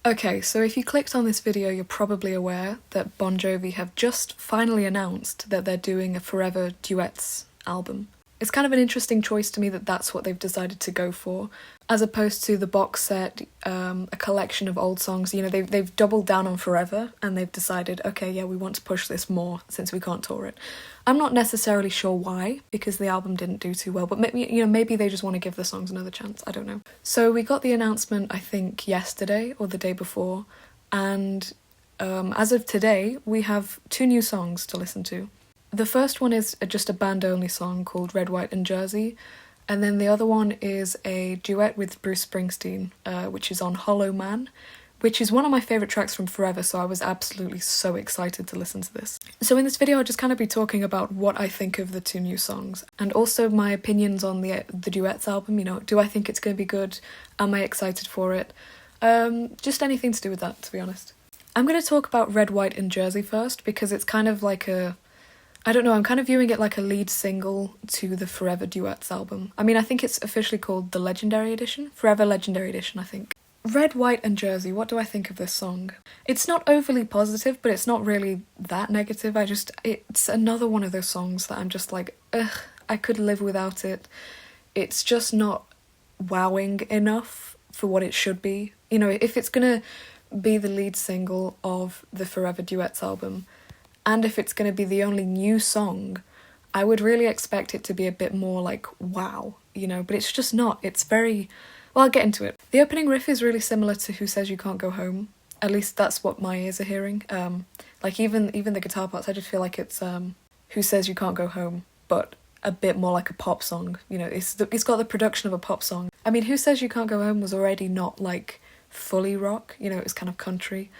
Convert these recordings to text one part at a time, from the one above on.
Okay, so if you clicked on this video, you're probably aware that Bon Jovi have just finally announced that they're doing a Forever Duets album. It's kind of an interesting choice to me that that's what they've decided to go for, as opposed to the box set, a collection of old songs. You know, they've doubled down on Forever, and they've decided, okay, yeah, we want to push this more since we can't tour it. I'm not necessarily sure why, because the album didn't do too well, but maybe they just want to give the songs another chance. I don't know. So we got the announcement, I think, yesterday or the day before, and as of today, we have 2 new songs to listen to. The first one is just a band-only song called Red, White and Jersey, and then the other one is a duet with Bruce Springsteen, which is on Hollow Man, which is one of my favourite tracks from Forever, so I was absolutely so excited to listen to this. So in this video I'll just kind of be talking about what I think of the 2 new songs, and also my opinions on the duets album. You know, do I think it's going to be good? Am I excited for it? Just anything to do with that, to be honest. I'm going to talk about Red, White and Jersey first, because it's kind of like I don't know, I'm kind of viewing it like a lead single to the Forever Duets album. I mean, I think it's officially called the Legendary Edition. Forever Legendary Edition, I think. Red, White and Jersey, what do I think of this song? It's not overly positive, but it's not really that negative. It's another one of those songs that I'm just like, ugh, I could live without it. It's just not wowing enough for what it should be. You know, if it's gonna be the lead single of the Forever Duets album, and if it's going to be the only new song, I would really expect it to be a bit more like, wow, you know, but it's just not. It's very... Well, I'll get into it. The opening riff is really similar to Who Says You Can't Go Home. At least that's what my ears are hearing. Like, even the guitar parts, I just feel like it's Who Says You Can't Go Home, but a bit more like a pop song. You know, it's got the production of a pop song. I mean, Who Says You Can't Go Home was already not, like, fully rock. You know, it was kind of country.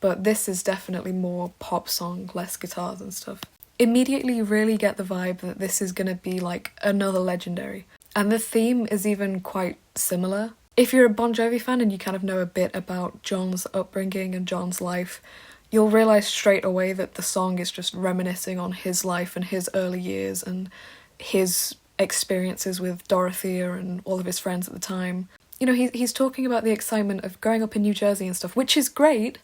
But this is definitely more pop song, less guitars and stuff. Immediately you really get the vibe that this is going to be like another Legendary. And the theme is even quite similar. If you're a Bon Jovi fan and you kind of know a bit about John's upbringing and John's life, you'll realise straight away that the song is just reminiscing on his life and his early years and his experiences with Dorothea and all of his friends at the time. You know, he's talking about the excitement of growing up in New Jersey and stuff, which is great.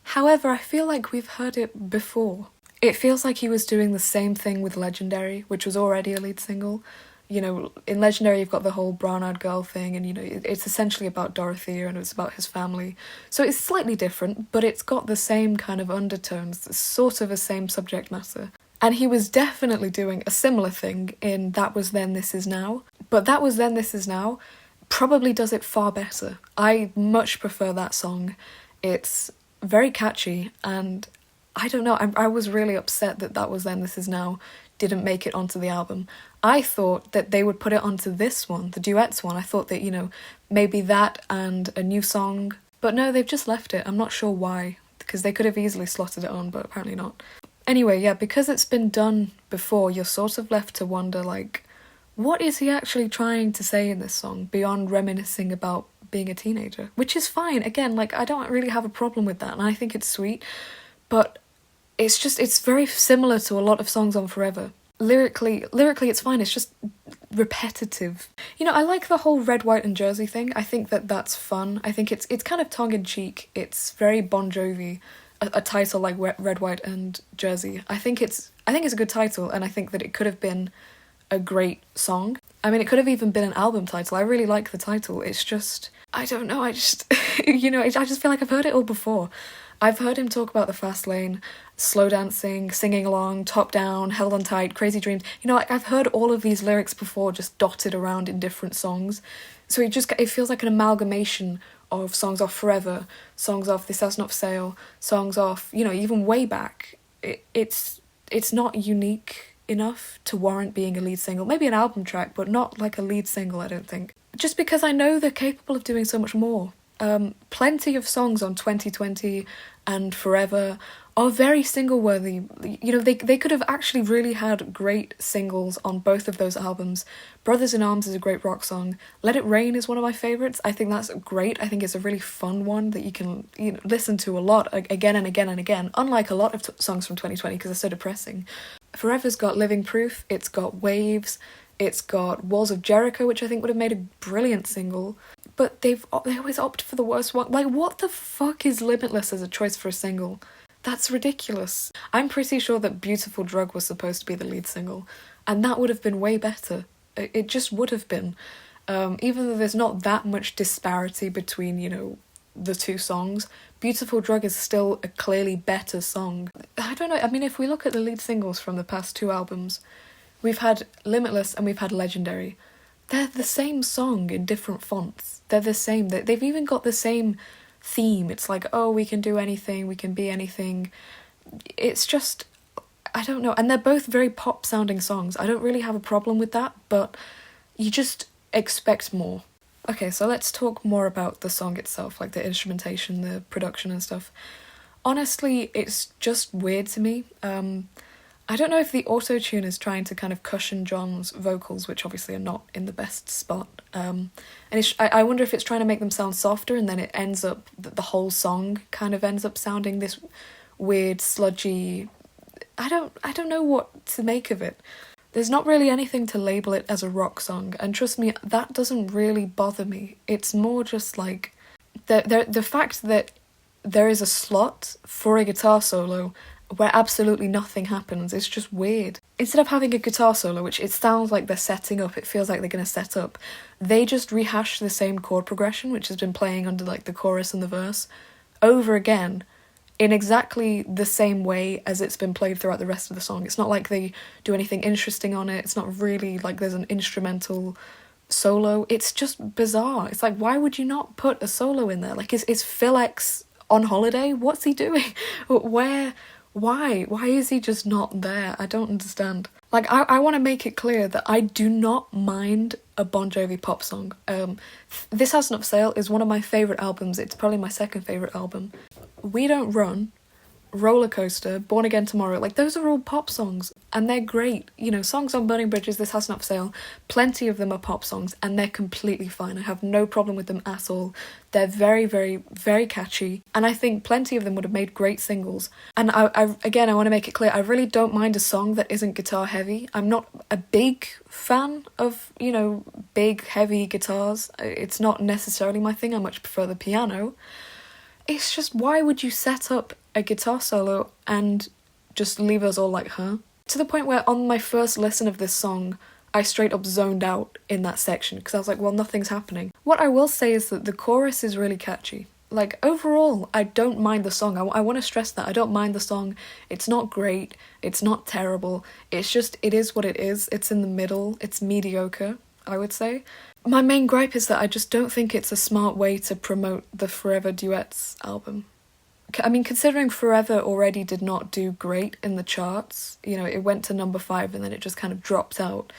However, I feel like we've heard it before. It feels like he was doing the same thing with Legendary, which was already a lead single. You know, in Legendary you've got the whole brown-eyed girl thing, and you know, it's essentially about Dorothea and it's about his family. So it's slightly different, but it's got the same kind of undertones, sort of the same subject matter. And he was definitely doing a similar thing in That Was Then, This Is Now. But That Was Then, This Is Now probably does it far better. I much prefer that song. It's very catchy, and I don't know, I was really upset that That Was Then, This Is Now didn't make it onto the album. I thought that they would put it onto this one, the duets one. I thought that, you know, maybe that and a new song, but no, they've just left it. I'm not sure why, because they could have easily slotted it on, but apparently not. Anyway, yeah, because it's been done before, you're sort of left to wonder, like, what is he actually trying to say in this song beyond reminiscing about being a teenager? Which is fine. Again, like, I don't really have a problem with that, and I think it's sweet, but it's very similar to a lot of songs on Forever. Lyrically it's fine, it's just repetitive. You know, I like the whole Red, White and Jersey thing. I think that that's fun. I think it's kind of tongue-in-cheek. It's very Bon Jovi, a title like Red, White and Jersey. I think it's a good title, and I think that it could have been a great song. I mean, it could have even been an album title. I really like the title. It's just, I don't know, I just, you know, I just feel like I've heard it all before. I've heard him talk about the fast lane, slow dancing, singing along, top down, held on tight, crazy dreams. You know, I've heard all of these lyrics before, just dotted around in different songs. So it feels like an amalgamation of songs off Forever, songs off This House Not For Sale, songs off, you know, even way back. It's not unique enough to warrant being a lead single. Maybe an album track, but not like a lead single, I don't think. Just because I know they're capable of doing so much more. Plenty of songs on 2020 and Forever are very single-worthy. You know, they could have actually really had great singles on both of those albums. Brothers in Arms is a great rock song. Let It Rain is one of my favourites. I think that's great. I think it's a really fun one that you can listen to a lot, again and again and again, unlike a lot of songs from 2020 because they're so depressing. Forever's got Living Proof, it's got Waves, it's got Walls of Jericho, which I think would have made a brilliant single. but they always opt for the worst one. Like, what the fuck is Limitless as a choice for a single? That's ridiculous. I'm pretty sure that Beautiful Drug was supposed to be the lead single, and that would have been way better. It just would have been. Even though there's not that much disparity between, you know, the two songs, Beautiful Drug is still a clearly better song. I don't know, I mean, if we look at the lead singles from the past two albums, we've had Limitless and we've had Legendary. They're the same song in different fonts. They're the same. They've even got the same theme. It's like, oh, we can do anything, we can be anything. It's just, I don't know. And they're both very pop sounding songs. I don't really have a problem with that, but you just expect more. Okay, so let's talk more about the song itself, like the instrumentation, the production and stuff. Honestly, it's just weird to me. I don't know if the auto-tune is trying to kind of cushion John's vocals, which obviously are not in the best spot. And I wonder if it's trying to make them sound softer, and then it ends up, the whole song kind of ends up sounding this weird, sludgy... I don't know what to make of it. There's not really anything to label it as a rock song, and trust me, that doesn't really bother me. It's more just like the fact that there is a slot for a guitar solo where absolutely nothing happens is just weird. Instead of having a guitar solo, which it sounds like they're setting up, it feels like they're going to set up, they just rehash the same chord progression, which has been playing under like the chorus and the verse, over again, in exactly the same way as it's been played throughout the rest of the song. It's not like they do anything interesting on it. It's not really like there's an instrumental solo. It's just bizarre. It's like, why would you not put a solo in there? Like, is Phil X on holiday? What's he doing? Why is he just not there? I don't understand. Like, I want to make it clear that I do not mind a Bon Jovi pop song. This House Not For Sale is one of my favourite albums. It's probably my second favourite album. We Don't Run, Roller Coaster, Born Again Tomorrow, like, those are all pop songs, and they're great. You know, Songs on Burning Bridges, This House Not For Sale, plenty of them are pop songs, and they're completely fine. I have no problem with them at all. They're very, very, very catchy, and I think plenty of them would have made great singles. And I want to make it clear, I really don't mind a song that isn't guitar heavy. I'm not a big fan of, you know, big, heavy guitars. It's not necessarily my thing. I much prefer the piano. It's just, why would you set up a guitar solo and just leave us all like, huh? To the point where on my first listen of this song, I straight up zoned out in that section, because I was like, well, nothing's happening. What I will say is that the chorus is really catchy. Like, overall, I don't mind the song. I want to stress that. I don't mind the song. It's not great. It's not terrible. It's just, it is what it is. It's in the middle. It's mediocre, I would say. My main gripe is that I just don't think it's a smart way to promote the Forever Duets album. I mean, considering Forever already did not do great in the charts, you know, it went to number 5 and then it just kind of dropped out.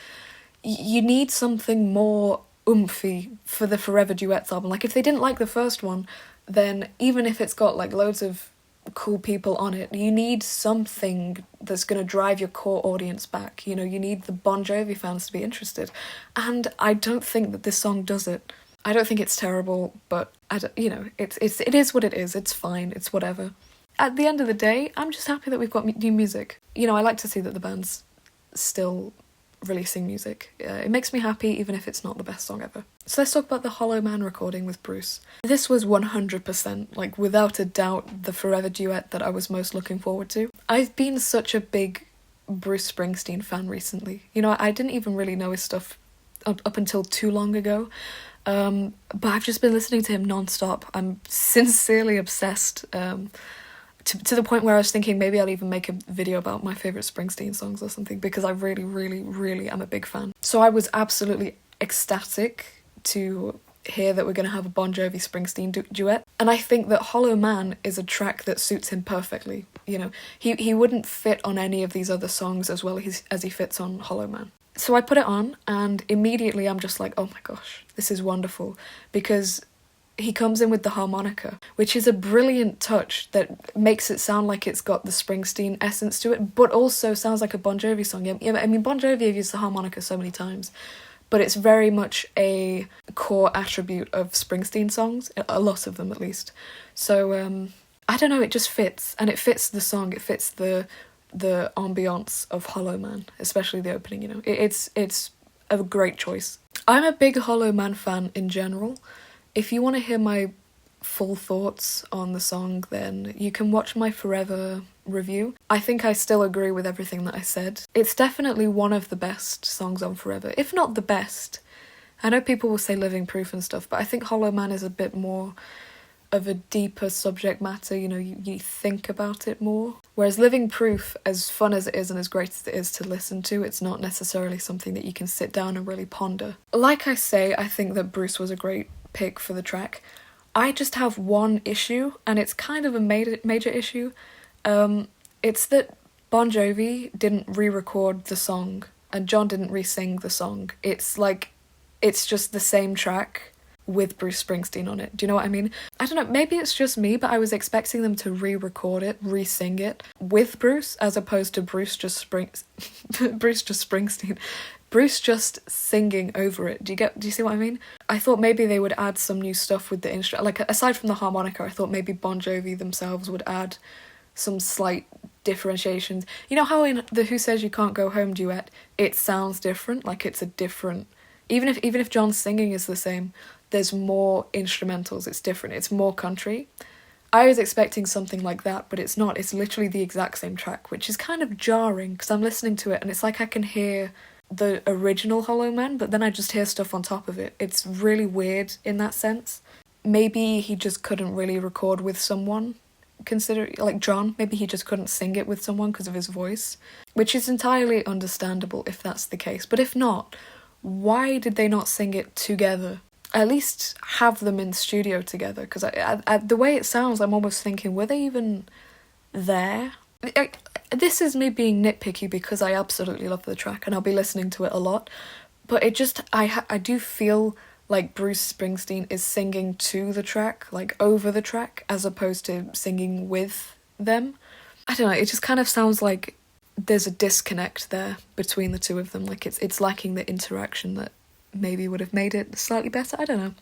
You need something more oomphy for the Forever Duets album. Like, if they didn't like the first one, then even if it's got like loads of cool people on it, you need something that's going to drive your core audience back. You know, you need the Bon Jovi fans to be interested, and I don't think that this song does it. I don't think it's terrible, but you know, it is what it is. It's fine. It's whatever. At the end of the day, I'm just happy that we've got new music. You know, I like to see that the band's still releasing music. It makes me happy, even if it's not the best song ever. So let's talk about the Hollow Man recording with Bruce. This was 100%, like, without a doubt, the Forever duet that I was most looking forward to. I've been such a big Bruce Springsteen fan recently. You know, I didn't even really know his stuff up until too long ago. But I've just been listening to him non-stop. I'm sincerely obsessed, to the point where I was thinking maybe I'll even make a video about my favourite Springsteen songs or something, because I really, really, really am a big fan. So I was absolutely ecstatic to hear that we're going to have a Bon Jovi Springsteen duet. And I think that Hollow Man is a track that suits him perfectly. You know, he wouldn't fit on any of these other songs as well as he fits on Hollow Man. So I put it on, and immediately I'm just like, oh my gosh, this is wonderful, because he comes in with the harmonica, which is a brilliant touch that makes it sound like it's got the Springsteen essence to it, but also sounds like a Bon Jovi song. Yeah, I mean, Bon Jovi have used the harmonica so many times, but it's very much a core attribute of Springsteen songs, a lot of them at least. So, I don't know, it just fits, and it fits the song, it fits the ambiance of Hollow Man, especially the opening, you know. It's a great choice. I'm a big Hollow Man fan in general. If you want to hear my full thoughts on the song, then you can watch my Forever review. I think I still agree with everything that I said. It's definitely one of the best songs on Forever, if not the best. I know people will say Living Proof and stuff, but I think Hollow Man is a bit more of a deeper subject matter, you know, you think about it more. Whereas Living Proof, as fun as it is and as great as it is to listen to, it's not necessarily something that you can sit down and really ponder. Like I say, I think that Bruce was a great pick for the track. I just have one issue, and it's kind of a major issue. It's that Bon Jovi didn't re-record the song, and John didn't re-sing the song. It's just the same track with Bruce Springsteen on it. Do you know what I mean? I don't know, maybe it's just me, but I was expecting them to re-record it, re-sing it with Bruce, as opposed to Bruce just Springsteen. Bruce just singing over it. Do you see what I mean? I thought maybe they would add some new stuff with the instrument. Like, aside from the harmonica, I thought maybe Bon Jovi themselves would add some slight differentiations. You know how in the Who Says You Can't Go Home duet, it sounds different? Like, it's a different... Even if John's singing is the same, there's more instrumentals, it's different, it's more country. I was expecting something like that, but it's not. It's literally the exact same track, which is kind of jarring, because I'm listening to it and it's like I can hear the original Hollow Man, but then I just hear stuff on top of it. It's really weird in that sense. Maybe he just couldn't really record with someone, like John, maybe he just couldn't sing it with someone because of his voice, which is entirely understandable if that's the case. But if not, why did they not sing it together? At least have them in studio together, because the way it sounds, I'm almost thinking, were they even there? This is me being nitpicky because I absolutely love the track and I'll be listening to it a lot, but it just, I do feel like Bruce Springsteen is singing to the track, like over the track, as opposed to singing with them. I don't know, it just kind of sounds like there's a disconnect there between the two of them, like it's lacking the interaction that maybe would have made it slightly better, I don't know.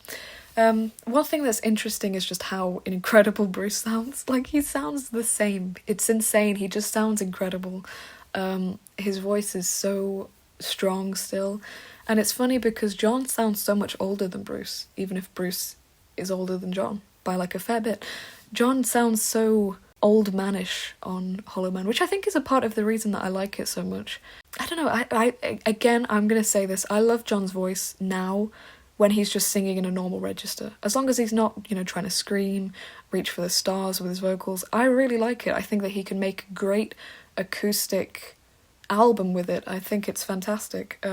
One thing that's interesting is just how incredible Bruce sounds. Like, he sounds the same. It's insane, he just sounds incredible. His voice is so strong still, and it's funny because John sounds so much older than Bruce, even if Bruce is older than John by like a fair bit. John sounds so old manish on Hollow Man, which I think is a part of the reason that I like it so much. I don't know, I again, I'm gonna say this, I love John's voice now when he's just singing in a normal register. As long as he's not, you know, trying to scream, reach for the stars with his vocals, I really like it. I think that he can make a great acoustic album with it. I think it's fantastic.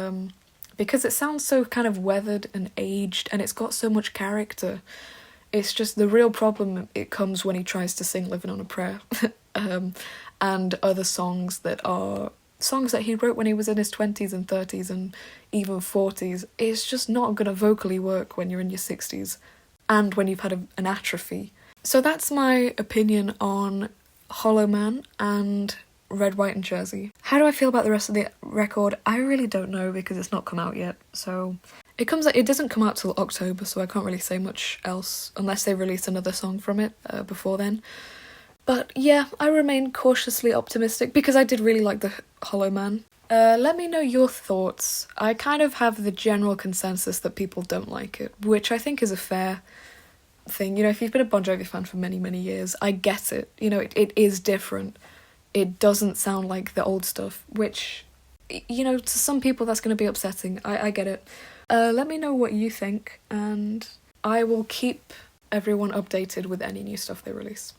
Because it sounds so kind of weathered and aged, and it's got so much character. It's just the real problem, it comes when he tries to sing Living on a Prayer and other songs that are songs that he wrote when he was in his 20s and 30s and even 40s. It's just not going to vocally work when you're in your 60s and when you've had an atrophy. So that's my opinion on Hollow Man and Red, White and Jersey. How do I feel about the rest of the record? I really don't know because it's not come out yet, so... It doesn't come out till October, so I can't really say much else unless they release another song from it before then. But yeah, I remain cautiously optimistic because I did really like the Hollow Man. Let me know your thoughts. I kind of have the general consensus that people don't like it, which I think is a fair thing. You know, if you've been a Bon Jovi fan for many, many years, I get it. You know, it is different. It doesn't sound like the old stuff, which, you know, to some people that's going to be upsetting. I get it. Let me know what you think, and I will keep everyone updated with any new stuff they release.